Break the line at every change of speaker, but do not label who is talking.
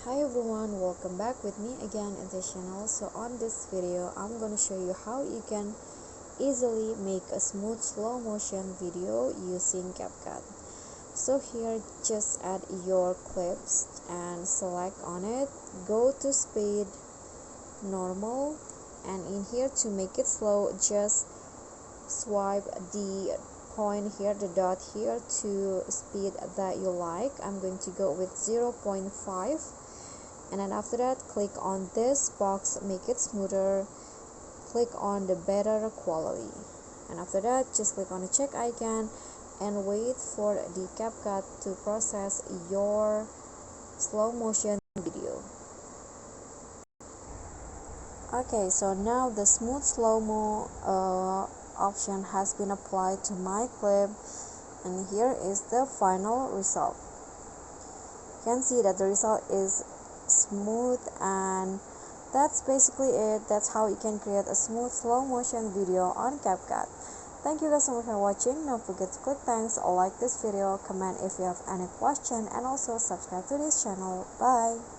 Hi everyone, welcome back with me again in the channel. So on this video I'm going to show you how you can easily make a smooth slow motion video using CapCut. So here, just add your clips and select on it, go to speed, normal, and in here to make it slow, just swipe the point here, the dot here, to speed that you like. I'm going to go with 0.5, and then after that click on this box, make it smoother, click on the better quality, and after that just click on the check icon and wait for the CapCut to process your slow motion video. Okay, so now the smooth slow-mo option has been applied to my clip, and here is the final result. You can see that the result is smooth, and that's basically it. That's how you can create a smooth slow motion video on CapCut. Thank you guys so much for watching. Don't forget to click thanks or like this video, comment if you have any question, and also subscribe to this channel. Bye.